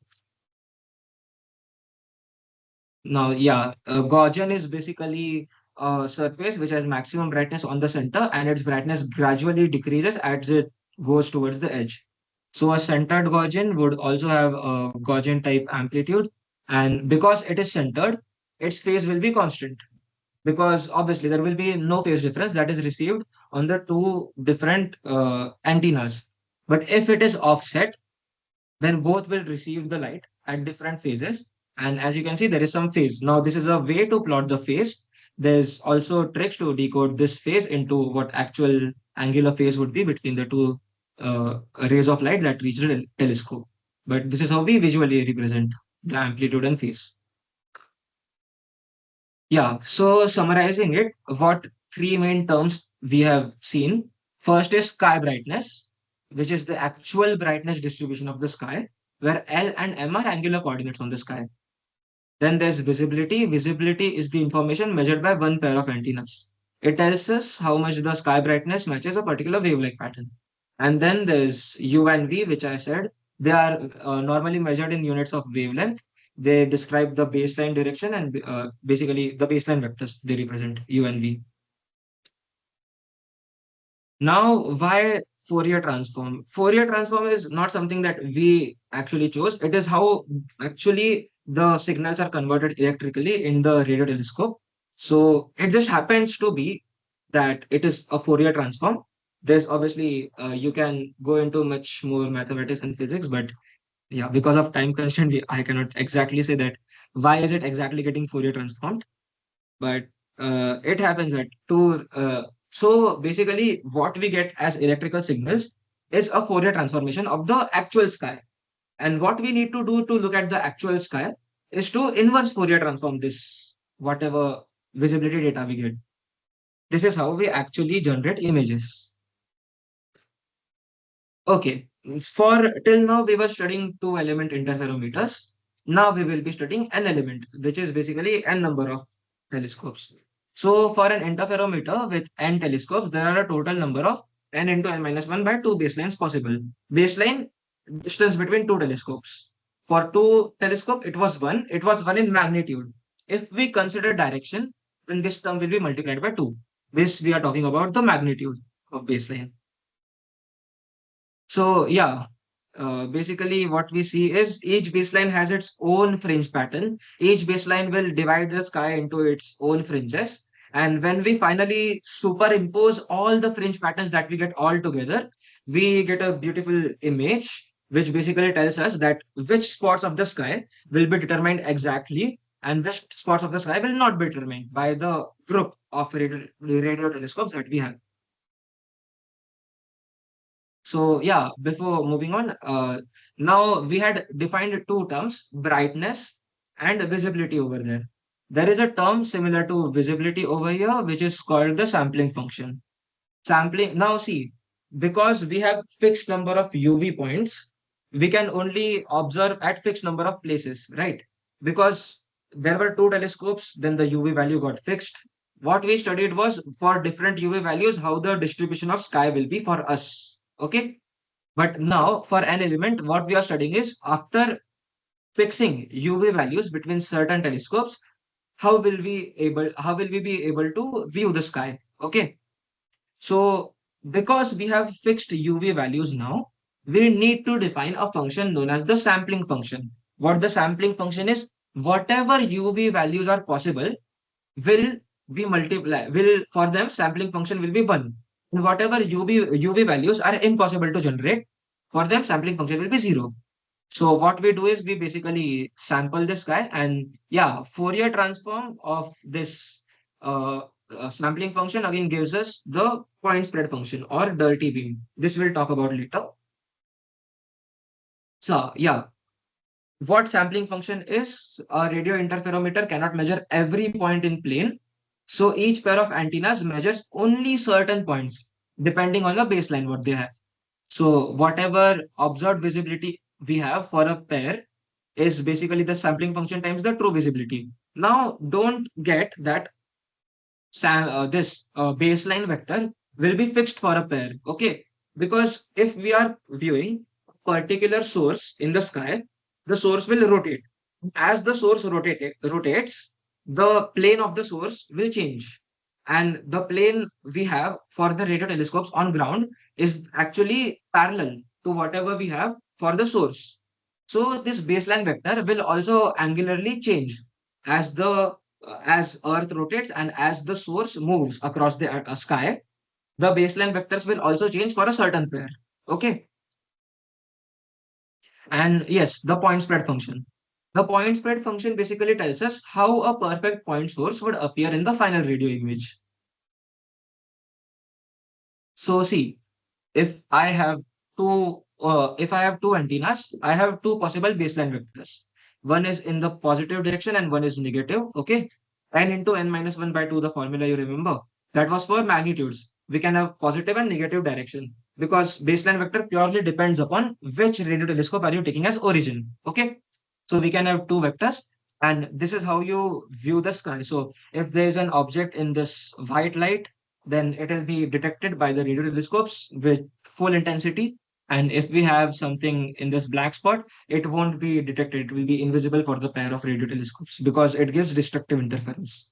Now, yeah, Gaussian is basically a surface which has maximum brightness on the center and its brightness gradually decreases as it goes towards the edge. So a centered Gaussian would also have a Gaussian type amplitude. And because it is centered, its phase will be constant. Because obviously there will be no phase difference that is received on the two different antennas. But if it is offset, then both will receive the light at different phases. And as you can see, there is some phase. Now, this is a way to plot the phase. There's also tricks to decode this phase into what actual angular phase would be between the two rays of light that reach the telescope. But this is how we visually represent the amplitude and phase. Yeah, so summarizing it, what three main terms we have seen. First is sky brightness, which is the actual brightness distribution of the sky, where L and M are angular coordinates on the sky. Then there's visibility. Visibility is the information measured by one pair of antennas. It tells us how much the sky brightness matches a particular wavelength pattern. And then there's U and V, which I said. They are normally measured in units of wavelength. They describe the baseline direction and basically the baseline vectors they represent, U and V. Now, why Fourier transform? Fourier transform is not something that we actually chose. It is how actually the signals are converted electrically in the radio telescope. So it just happens to be that it is a Fourier transform. There's obviously you can go into much more mathematics and physics, but yeah, because of time constraint, I cannot exactly say that why is it exactly getting Fourier transformed. But it happens that so basically what we get as electrical signals is a Fourier transformation of the actual sky. And what we need to do to look at the actual sky is to inverse Fourier transform this whatever visibility data we get. This is how we actually generate images. Okay, for till now we were studying two element interferometers. Now we will be studying n element, which is basically n number of telescopes. So for an interferometer with n telescopes, there are a total number of n into n minus 1 by two baselines possible. Baseline distance between two telescopes. For two telescope, it was one. It was one in magnitude. If we consider direction, then this term will be multiplied by two. This we are talking about the magnitude of baseline. So yeah, basically what we see is each baseline has its own fringe pattern. Each baseline will divide the sky into its own fringes. And when we finally superimpose all the fringe patterns that we get all together, we get a beautiful image, which basically tells us that which spots of the sky will be determined exactly and which spots of the sky will not be determined by the group of radio telescopes that we have. So yeah, before moving on, now we had defined two terms, brightness and visibility over there. There is a term similar to visibility over here, which is called the sampling function. Sampling, now see, because we have fixed number of UV points, we can only observe at fixed number of places, right? Because there were two telescopes, then the UV value got fixed. What we studied was for different UV values, how the distribution of sky will be for us. Okay. But now for an element, what we are studying is after fixing UV values between certain telescopes, how will we be able to view the sky? Okay. So because we have fixed UV values now, we need to define a function known as the sampling function. What the sampling function is, whatever UV values are possible will be multiply will for them sampling function will be 1. And whatever UV values are impossible to generate, for them sampling function will be 0. So what we do is we basically sample this guy, and yeah, Fourier transform of this uh, sampling function again gives us the point spread function or dirty beam. This we'll talk about later. So yeah, what sampling function is, a radio interferometer cannot measure every point in plane. So each pair of antennas measures only certain points depending on the baseline what they have. So whatever observed visibility we have for a pair is basically the sampling function times the true visibility. Now, don't get that this baseline vector will be fixed for a pair, okay? Because if we are viewing a particular source in the sky, the source will rotate. As the source rotates, the plane of the source will change. And the plane we have for the radio telescopes on ground is actually parallel to whatever we have for the source. So this baseline vector will also angularly change as the as Earth rotates and as the source moves across the sky. The baseline vectors will also change for a certain pair. Okay, and yes, the point spread function. The point spread function basically tells us how a perfect point source would appear in the final radio image. So see, if I have two antennas, I have two possible baseline vectors. One is in the positive direction and one is negative. Okay. N into n minus 1 by 2, the formula you remember. That was for magnitudes. We can have positive and negative direction because baseline vector purely depends upon which radio telescope are you taking as origin. Okay. So we can have two vectors, and this is how you view the sky. So if there is an object in this white light, then it will be detected by the radio telescopes with full intensity. And if we have something in this black spot, it won't be detected. It will be invisible for the pair of radio telescopes because it gives destructive interference.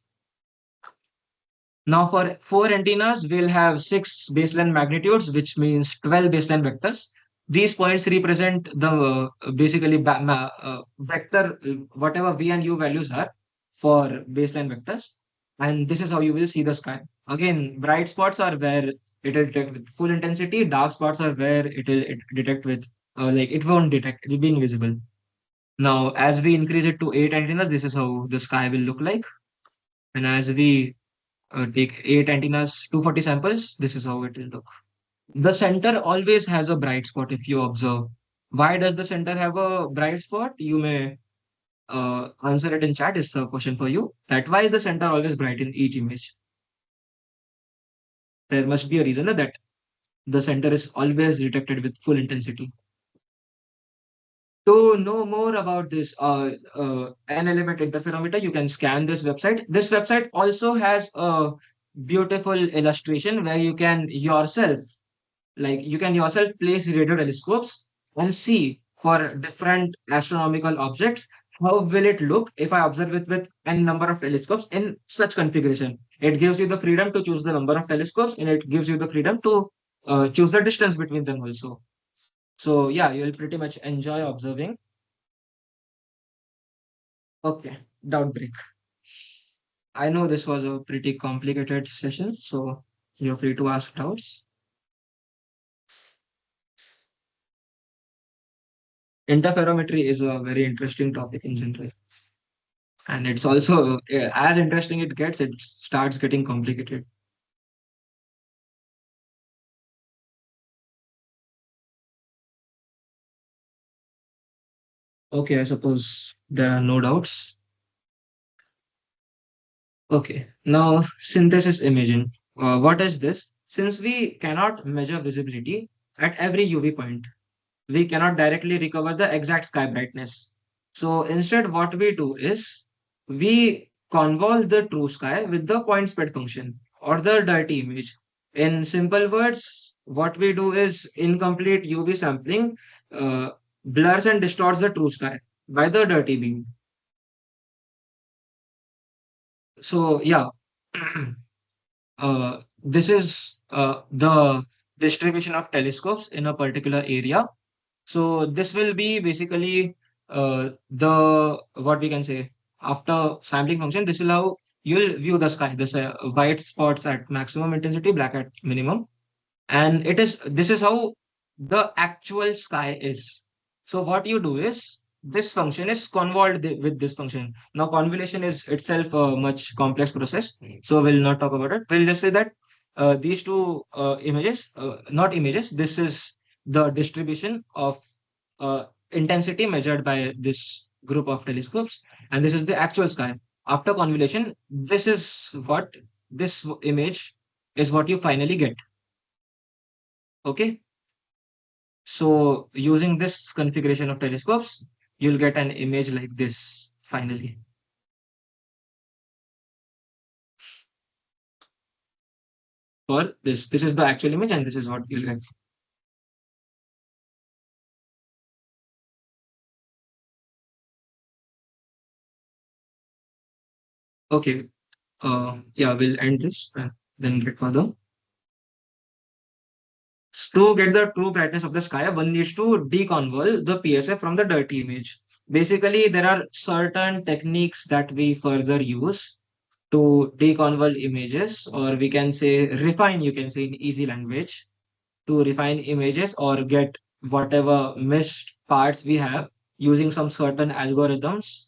Now, for four antennas, we'll have six baseline magnitudes, which means 12 baseline vectors. These points represent the basically vector, whatever V and U values are for baseline vectors. And this is how you will see the sky. Again, bright spots are where it will detect with full intensity. Dark spots are where it detect with, like, it won't detect, it will be invisible. Now, as we increase it to eight antennas, this is how the sky will look like. And as we take eight antennas, 240 samples, this is how it will look. The center always has a bright spot if you observe. Why does the center have a bright spot? You may answer it in chat. It's a question for you. That why is the center always bright in each image? There must be a reason that the center is always detected with full intensity. To know more about this N element interferometer, you can scan this website. This website also has a beautiful illustration where you can yourself, like you can yourself place radio telescopes and see for different astronomical objects how will it look if I observe it with n number of telescopes in such configuration. It gives you the freedom to choose the number of telescopes, and it gives you the freedom to choose the distance between them also. So yeah, you'll pretty much enjoy observing. Okay, doubt break. I know this was a pretty complicated session, so you're free to ask doubts. Interferometry is a very interesting topic in general. And it's also as interesting it gets, it starts getting complicated. Okay, I suppose there are no doubts. Okay, now synthesis imaging. What is this? Since we cannot measure visibility at every UV point, we cannot directly recover the exact sky brightness. So instead, what we do is we convolve the true sky with the point spread function or the dirty image. In simple words, what we do is incomplete UV sampling blurs and distorts the true sky by the dirty beam. So yeah, this is the distribution of telescopes in a particular area. So this will be basically the what we can say after sampling function. This will how you'll view the sky. This white spots at maximum intensity, black at minimum, and this is how the actual sky is. So what you do is this function is convolved with this function. Now convolution is itself a much complex process, so we'll not talk about it. We'll just say that these two images, not images, this is the distribution of intensity measured by this group of telescopes, and this is the actual sky. After convolution, this is what this image is what you finally get. Okay. So using this configuration of telescopes, you'll get an image like this finally. For this is the actual image and this is what you'll get. Okay. Yeah, we'll end this and then get further. To get the true brightness of the sky, one needs to deconvolve the PSA from the dirty image. Basically, there are certain techniques that we further use to deconvolve images, or we can say refine, you can say in easy language, to refine images or get whatever missed parts we have using some certain algorithms.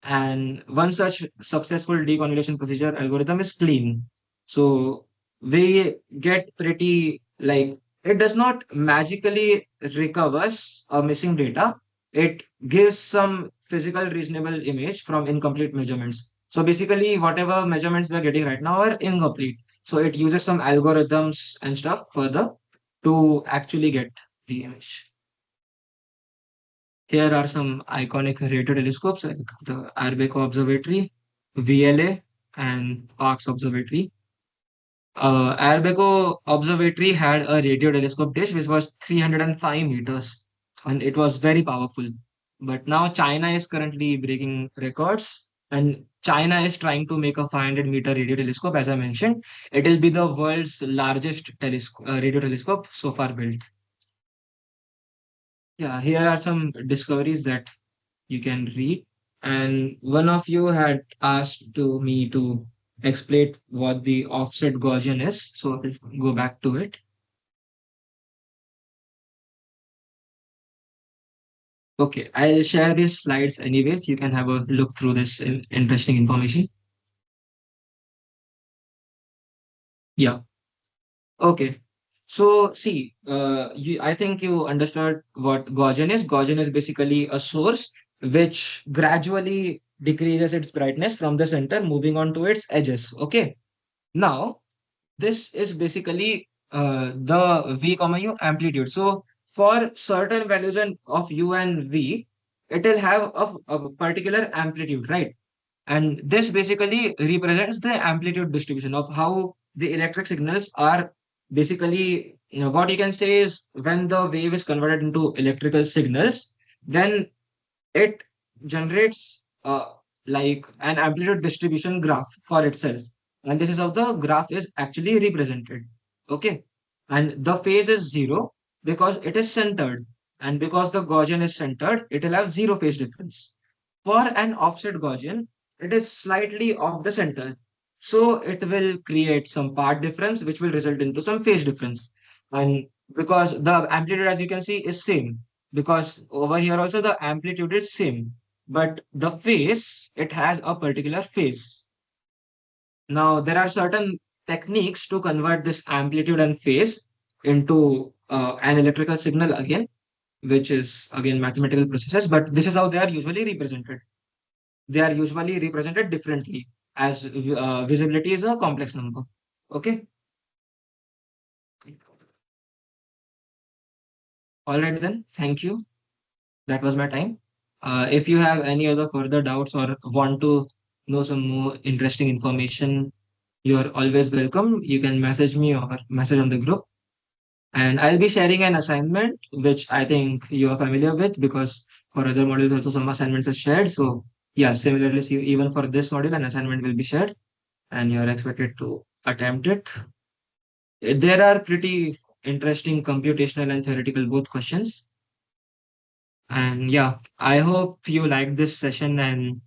And one such successful deconvolution procedure algorithm is clean. So we get pretty like it does not magically recovers a missing data. It gives some physical reasonable image from incomplete measurements. So basically, whatever measurements we are getting right now are incomplete. So it uses some algorithms and stuff further to actually get the image. Here are some iconic radio telescopes like the Arbeco Observatory, VLA, and Parkes Observatory. Arbeco Observatory had a radio telescope dish which was 305 meters and it was very powerful. But now China is currently breaking records and China is trying to make a 500-meter radio telescope, as I mentioned. It will be the world's largest radio telescope so far built. Yeah, here are some discoveries that you can read. And one of you had asked to me to explain what the offset Gaussian is. So I'll go back to it. Okay, I'll share these slides anyways. You can have a look through this interesting information. Yeah. Okay. So see, I think you understood what Gaussian is. Gaussian is basically a source which gradually decreases its brightness from the center, moving on to its edges. Okay. Now, this is basically the V comma U amplitude. So for certain values of U and V, it will have a particular amplitude, right? And this basically represents the amplitude distribution of how the electric signals are basically, what you can say is when the wave is converted into electrical signals, then it generates like an amplitude distribution graph for itself. And this is how the graph is actually represented. Okay. And the phase is zero because it is centered. And because the Gaussian is centered, it will have zero phase difference. For an offset Gaussian, it is slightly off the center. So it will create some part difference, which will result into some phase difference. And because the amplitude, as you can see, is same, because over here also the amplitude is same, but the phase, it has a particular phase. Now, there are certain techniques to convert this amplitude and phase into an electrical signal again, which is again mathematical processes, but this is how they are usually represented. They are usually represented differently as visibility is a complex number. Okay. All right then. Thank you. That was my time. If you have any other further doubts or want to know some more interesting information, you're always welcome. You can message me or message on the group. And I'll be sharing an assignment, which I think you are familiar with because for other modules also some assignments are shared. So yeah, similarly, even for this module, an assignment will be shared and you're expected to attempt it. There are pretty interesting computational and theoretical both questions. And yeah, I hope you like this session. And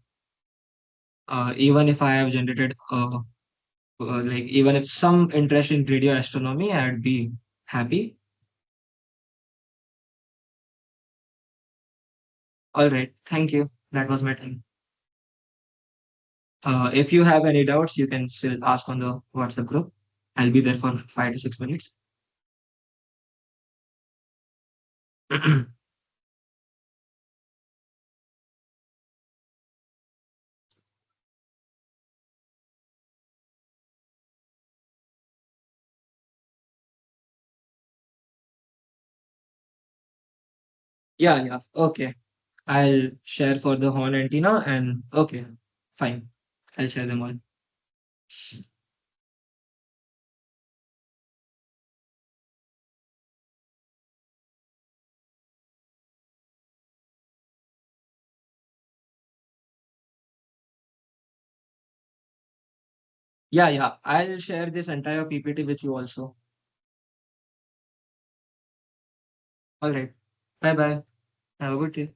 even if I have generated, like, even if some interest in radio astronomy, I'd be happy. All right. Thank you. That was my time. If you have any doubts, you can still ask on the WhatsApp group. I'll be there for 5 to 6 minutes. Yeah, yeah. Okay. I'll share for the horn antenna and okay, fine. I'll share them all. Yeah, yeah. I'll share this entire PPT with you also. All right. Bye bye. Have a good day.